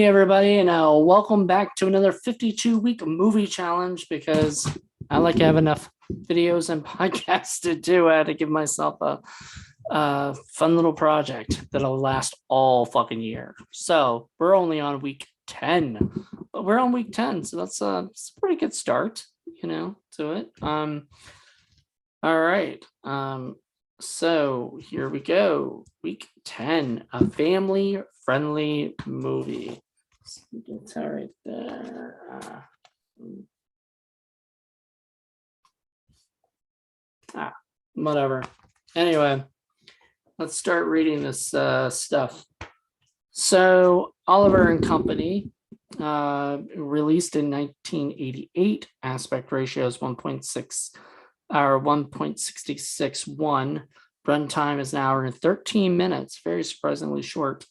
everybody, and welcome back to another 52-week movie challenge because I like to have enough videos and podcasts to do. I had to give myself a fun little project that'll last all fucking year. So we're only on week 10, but we're on week 10, so that's a pretty good start, to it. All right. So here we go. Week 10, a family-friendly movie. It's right there. Whatever. Anyway, let's start reading this stuff. So Oliver and Company, released in 1988. Aspect ratio is 1.6 or 1.661. Runtime is an hour and 13 minutes. Very surprisingly short.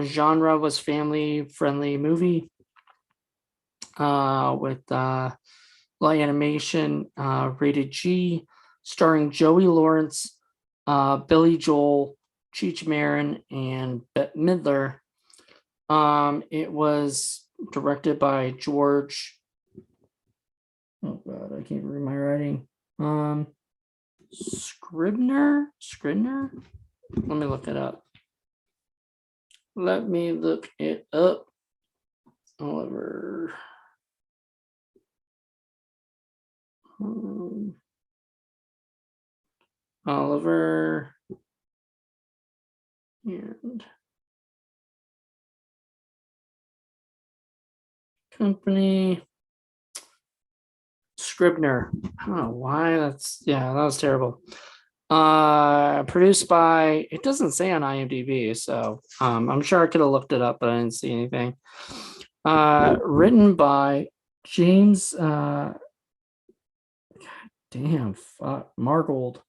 Genre was family-friendly movie with light animation, rated G, starring Joey Lawrence, Billy Joel, Cheech Marin, and Bette Midler. It was directed by George. Oh God, I can't read my writing. Scribner. Let me look it up. Oliver. Oliver and Company. Scribner. I don't know why that was terrible. Produced by, it doesn't say on IMDb, so I'm sure I could have looked it up, but I didn't see anything. Written by James Mangold.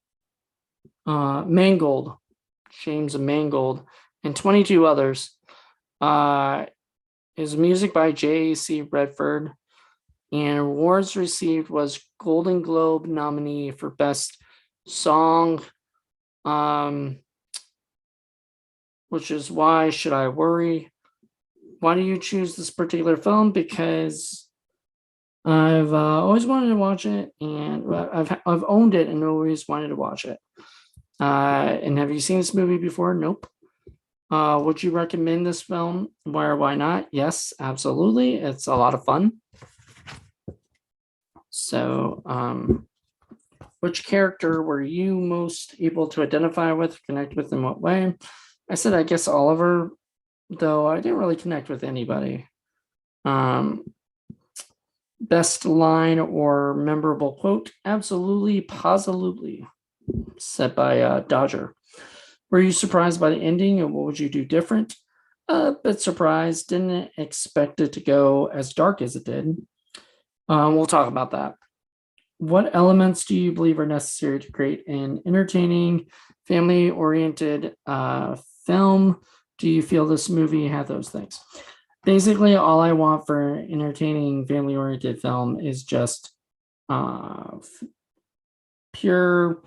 James Mangold, and 22 others. His music by J.C. Redford, and awards received was Golden Globe nominee for Best Song, which is Why Should I Worry? Why do you choose this particular film? Because I've always wanted to watch it, and I've owned it and always wanted to watch it. And have you seen this movie before? Nope. Would you recommend this film? Why or why not? Yes, absolutely. It's a lot of fun. So, which character were you most able to identify with, connect with in what way? I said, I guess Oliver, though I didn't really connect with anybody. Best line or memorable quote? Absolutely, positively, said by Dodger. Were you surprised by the ending, and what would you do different? A bit surprised. Didn't expect it to go as dark as it did. We'll talk about that. What elements do you believe are necessary to create an entertaining, family-oriented film? Do you feel this movie had those things? Basically, all I want for an entertaining, family-oriented film is just pure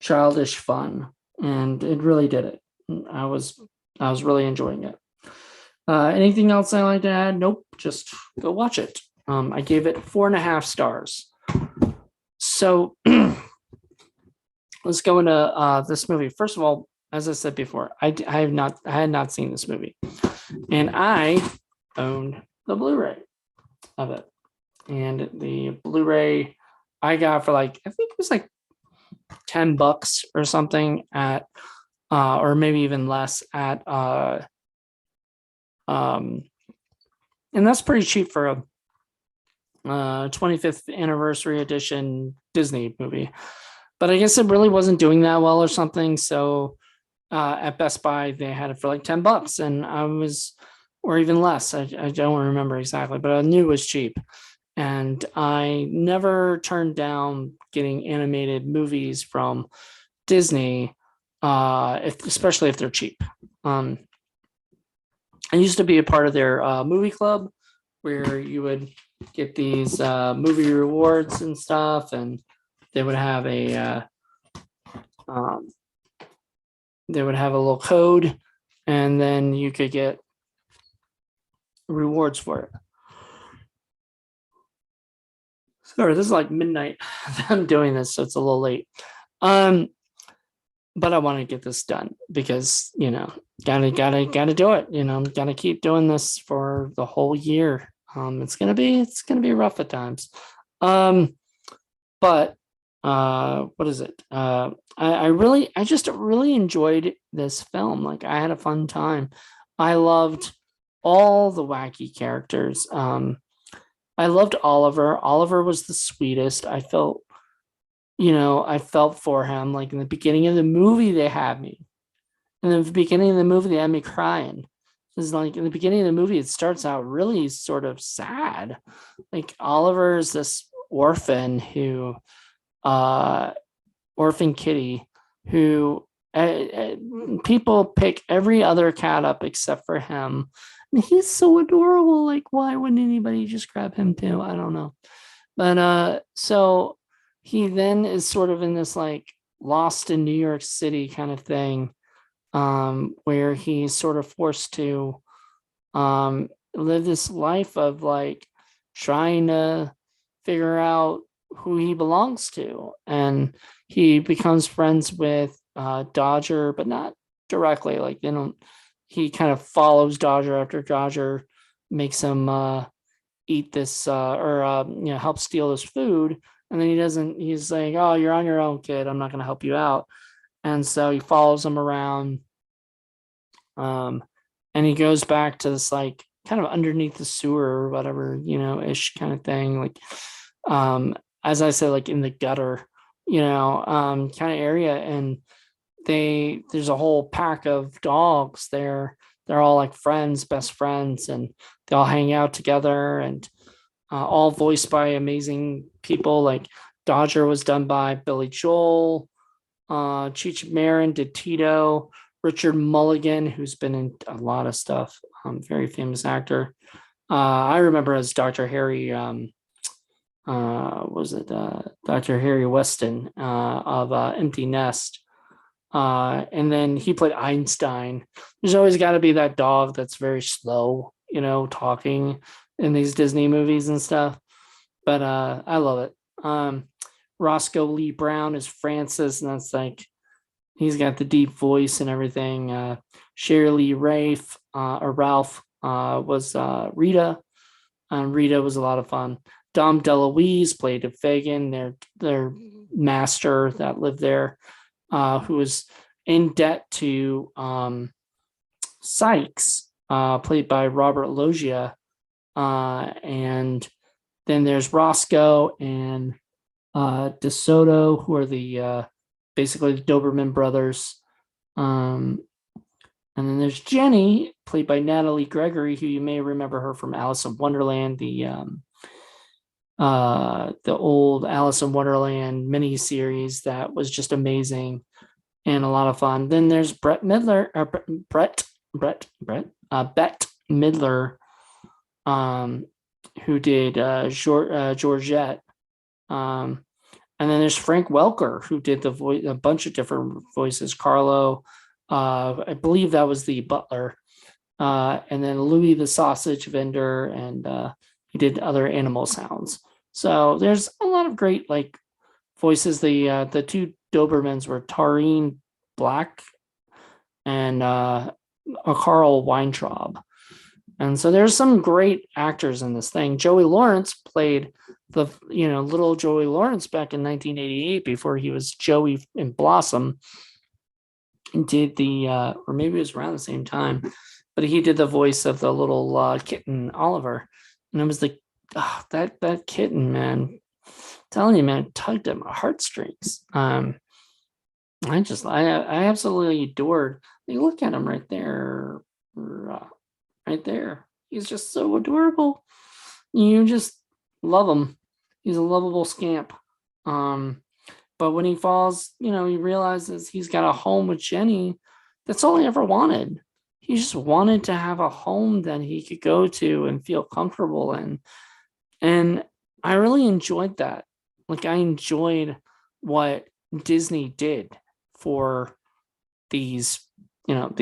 childish fun, and it really did it. I was really enjoying it. Anything else I like to add? Nope. Just go watch it. I gave it 4.5 stars. So let's go into this movie. First of all, as I said before, I had not seen this movie, and I owned the Blu-ray of it. And the Blu-ray I got for I think it was $10 or something at, or maybe even less at, and that's pretty cheap for a 25th anniversary edition Disney movie. But I guess it really wasn't doing that well or something. So at Best Buy, they had it for $10, and I was, or even less. I don't remember exactly, but I knew it was cheap. And I never turned down getting animated movies from Disney, especially if they're cheap. I used to be a part of their movie club, where you would get these movie rewards and stuff, and they would have a little code, and then you could get rewards for it. Sorry, this is like midnight. I'm doing this, so it's a little late. But I want to get this done because gotta do it. Gotta keep doing this for the whole year. It's gonna be rough at times. But what is it? I just really enjoyed this film. Like I had a fun time. I loved all the wacky characters. I loved Oliver. Oliver was the sweetest. I felt for him. Like in the beginning of the movie, they had me. In the beginning of the movie, they had me crying. It's like in the beginning of the movie, it starts out really sort of sad. Like Oliver is this uh, orphan kitty who people pick every other cat up except for him. And he's so adorable. Like, why wouldn't anybody just grab him too? I don't know. But so he then is sort of in this like lost in New York City kind of thing, where he's sort of forced to live this life of like trying to figure out who he belongs to. And he becomes friends with Dodger, but not directly. Like they don't. He kind of follows Dodger after Dodger makes him eat this or help steal his food, and then he doesn't. He's like, "Oh, you're on your own, kid. I'm not going to help you out." And so he follows him around, and he goes back to this like kind of underneath the sewer or whatever, ish kind of thing. Like, as I said, like in the gutter, kind of area, and there's a whole pack of dogs there. They're all like friends, best friends, and they all hang out together, and all voiced by amazing people. Like Dodger was done by Billy Joel, Cheech Marin did Tito, Richard Mulligan, who's been in a lot of stuff, very famous actor. I remember as Dr. Harry, was it Dr. Harry Weston of Empty Nest. And then he played Einstein. There's always got to be that dog that's very slow, talking in these Disney movies and stuff. But I love it. Roscoe Lee Brown is Francis, and that's like he's got the deep voice and everything. Shirley Rafe or Ralph was Rita, and Rita was a lot of fun. Dom DeLuise played Fagin, their master that lived there, who was in debt to Sykes, played by Robert Loggia. And then there's Roscoe and DeSoto, who are the basically the Doberman brothers. And then there's Jenny, played by Natalie Gregory, who you may remember her from Alice in Wonderland, the old Alice in Wonderland miniseries that was just amazing and a lot of fun. Then there's Bette Midler, who did Georgette. And then there's Frank Welker, who did a bunch of different voices. Carlo, I believe that was the butler. And then Louis the sausage vendor, and he did other animal sounds. So there's a lot of great like voices. The two Dobermans were Taurine Black and Carl Weintraub. And so there's some great actors in this thing. Joey Lawrence played the little Joey Lawrence back in 1988 before he was Joey in Blossom. And did or maybe it was around the same time, but he did the voice of the little kitten Oliver, and it was like that kitten, man. I'm telling you, man, tugged at my heartstrings. I absolutely adored. Look at him right there, right there. He's just so adorable. You just love him. He's a lovable scamp. But when he falls, he realizes he's got a home with Jenny. That's all he ever wanted. He just wanted to have a home that he could go to and feel comfortable in. And I really enjoyed that. Like I enjoyed what Disney did for these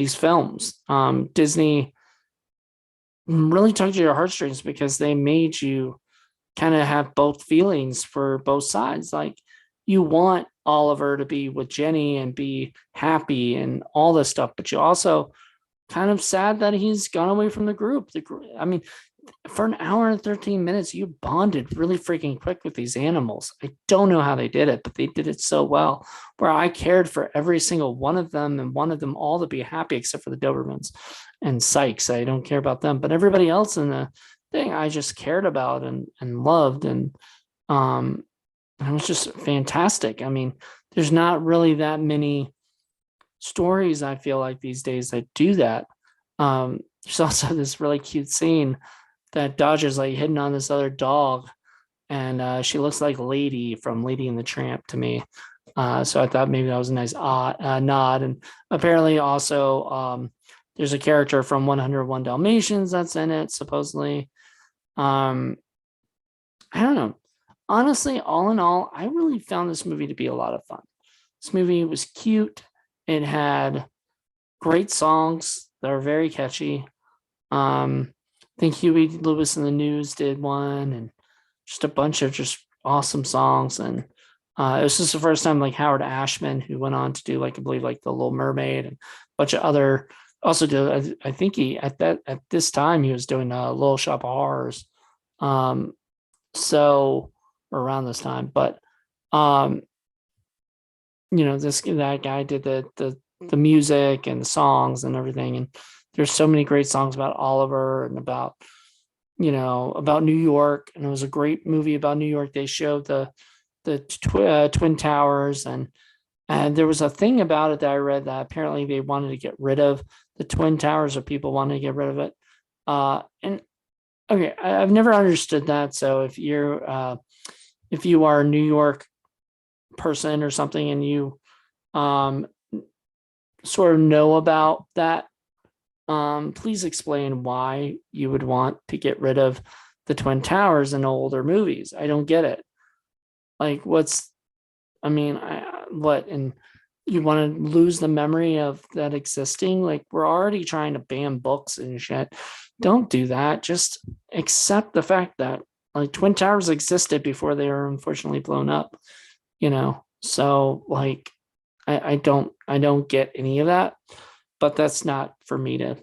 films. Disney really tugged at your heartstrings because they made you kind of have both feelings for both sides. Like you want Oliver to be with Jenny and be happy and all this stuff, but you also kind of sad that he's gone away from the group. I mean, for an hour and 13 minutes, you bonded really freaking quick with these animals. I don't know how they did it, but they did it so well where I cared for every single one of them and wanted them all to be happy except for the Dobermans and Sykes. I don't care about them, but everybody else in the thing I just cared about and loved. And it was just fantastic. I mean, there's not really that many stories I feel like these days that do that. There's also this really cute scene that Dodger's like hitting on this other dog, and she looks like Lady from Lady and the Tramp to me. So I thought maybe that was a nice nod. And apparently, also, there's a character from 101 Dalmatians that's in it, supposedly. I don't know. Honestly, all in all, I really found this movie to be a lot of fun. This movie was cute. It had great songs that are very catchy. I think Huey Lewis and the News did one, and just a bunch of just awesome songs. And it was just the first time like Howard Ashman, who went on to do like I believe like The Little Mermaid and a bunch of other. Also, did I think he at this time he was doing Little Shop of Horrors. So around this time, but um, that guy did the music and the songs and everything, and there's so many great songs about Oliver and about about New York, and it was a great movie about New York. They showed the Twin Towers, and there was a thing about it that I read that apparently they wanted to get rid of the Twin Towers, or people wanted to get rid of it. And okay, I've never understood that. So if you are a New York person or something, and you sort of know about that, please explain why you would want to get rid of the Twin Towers in older movies. I don't get it. Like, and you want to lose the memory of that existing? Like, we're already trying to ban books and shit. Don't do that. Just accept the fact that like Twin Towers existed before they were unfortunately blown up. So like, I don't get any of that, but that's not for me to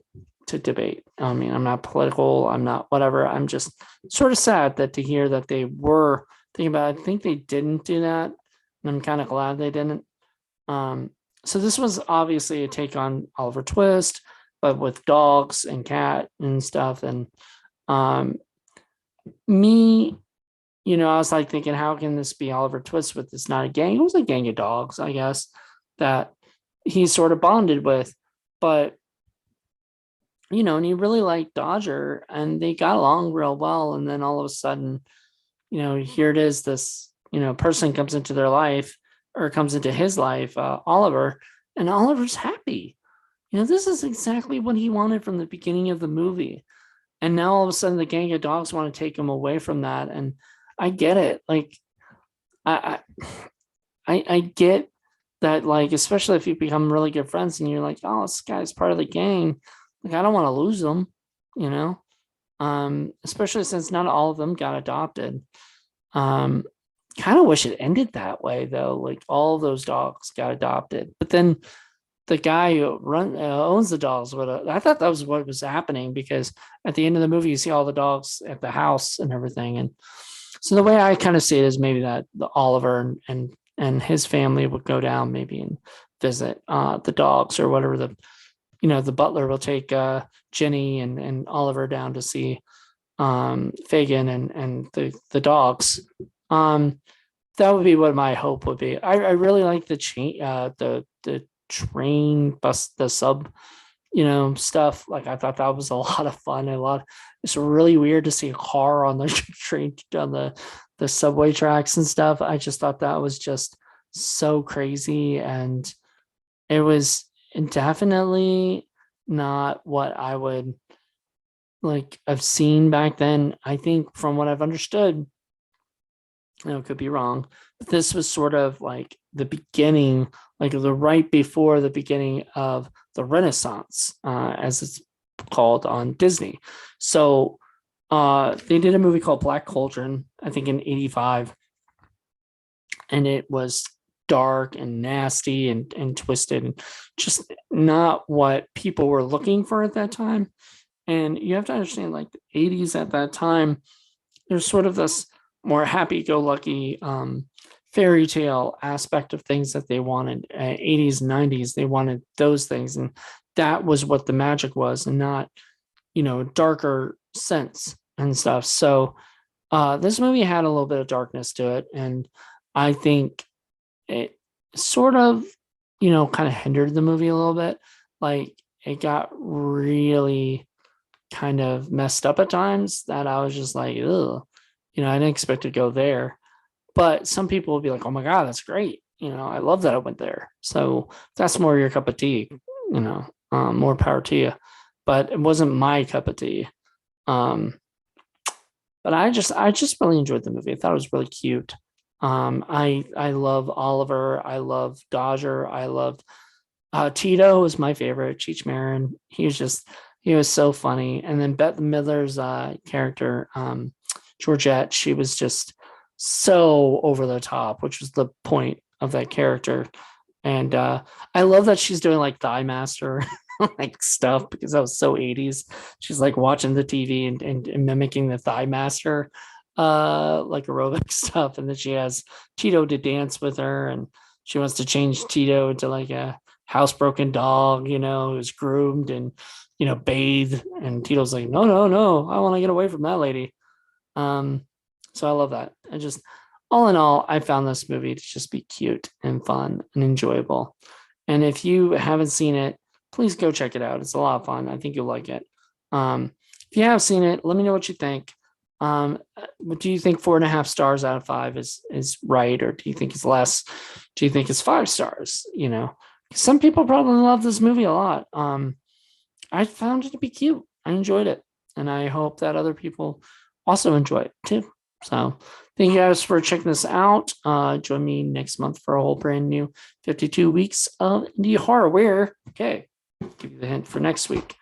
debate. I mean, I'm not political. I'm not whatever. I'm just sort of sad that to hear that they were thinking about it. I think they didn't do that, and I'm kind of glad they didn't. So this was obviously a take on Oliver Twist, but with dogs and cat and stuff. And me, I was like thinking, how can this be Oliver Twist with this not a gang? It was a gang of dogs, I guess, that he sort of bonded with. But and he really liked Dodger, and they got along real well. And then all of a sudden, here it is, this person comes into their life, or comes into his life, Oliver, and Oliver's happy. This is exactly what he wanted from the beginning of the movie. And now all of a sudden the gang of dogs want to take him away from that. And I get it. Like, I get that, like, especially if you become really good friends and you're like, oh, this guy's part of the gang. Like, I don't want to lose them, especially since not all of them got adopted. Kind of wish it ended that way though. Like, all of those dogs got adopted, but then the guy who owns the dogs I thought that was what was happening, because at the end of the movie you see all the dogs at the house and everything. And so the way I kind of see it is maybe that the Oliver and his family would go down maybe and visit the dogs, or whatever. The butler will take Jenny and Oliver down to see Fagin and the dogs. That would be what my hope would be. I really like the train bus, the sub stuff. Like, I thought that was a lot of fun. It's really weird to see a car on the train, on the subway tracks and stuff. I just thought that was just so crazy, and it was definitely not what I would like have seen back then. I think from what I've understood, could be wrong, but this was sort of like the beginning, like the right before the beginning of the Renaissance, as it's called on Disney. So they did a movie called Black Cauldron, I think in 85. And it was dark and nasty and twisted and just not what people were looking for at that time. And you have to understand, like the 80s at that time, there's sort of this more happy-go-lucky fairy tale aspect of things that they wanted. 80s, 90s, they wanted those things, and that was what the magic was, and not, darker sense and stuff. So this movie had a little bit of darkness to it, and I think it sort of, kind of hindered the movie a little bit. Like it got really kind of messed up at times that I was just like, ugh, I didn't expect to go there. But some people will be like, oh my God, that's great. I love that I went there. So if that's more your cup of tea, more power to you. But it wasn't my cup of tea. But I just really enjoyed the movie. I thought it was really cute. I love Oliver. I love Dodger. I loved Tito was my favorite. Cheech Marin. He was so funny. And then Bette Midler's character, Georgette, she was just so over the top, which was the point of that character. And I love that she's doing like Thigh Master like stuff, because that was so 80s. She's like watching the TV and mimicking the Thigh Master like aerobic stuff. And then she has Tito to dance with her, and she wants to change Tito into like a housebroken dog, who's groomed and bathe. And Tito's like, no, no, no, I want to get away from that lady. So I love that. I just, all in all, I found this movie to just be cute and fun and enjoyable. And if you haven't seen it, please go check it out. It's a lot of fun. I think you'll like it. If you have seen it, let me know what you think. Do you think 4.5 stars out of 5 is right, or do you think it's less? Do you think it's 5 stars? Some people probably love this movie a lot. I found it to be cute. I enjoyed it, and I hope that other people also enjoy it too. So thank you guys for checking this out. Join me next month for a whole brand new 52 weeks of indie horror. Where, okay, give you the hint for next week.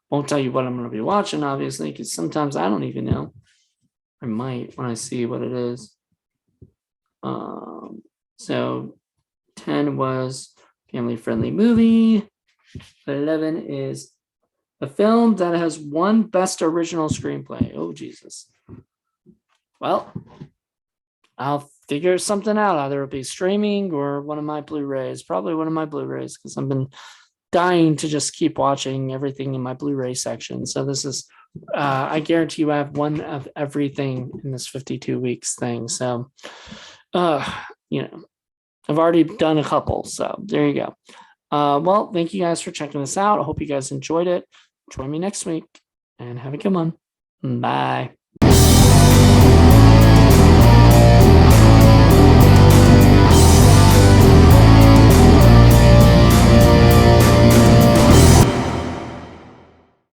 Won't tell you what I'm going to be watching, obviously, because sometimes I don't even know. I might when I see what it is. So 10 was family-friendly movie. 11 is a film that has won Best Original Screenplay. Oh, Jesus. Well, I'll figure something out. Either it'll be streaming or one of my Blu-rays. Probably one of my Blu-rays, because I've been dying to just keep watching everything in my Blu-ray section. So this is, I guarantee you I have one of everything in this 52 weeks thing. So, I've already done a couple. So there you go. Well, thank you guys for checking this out. I hope you guys enjoyed it. Join me next week and have a good one. Bye.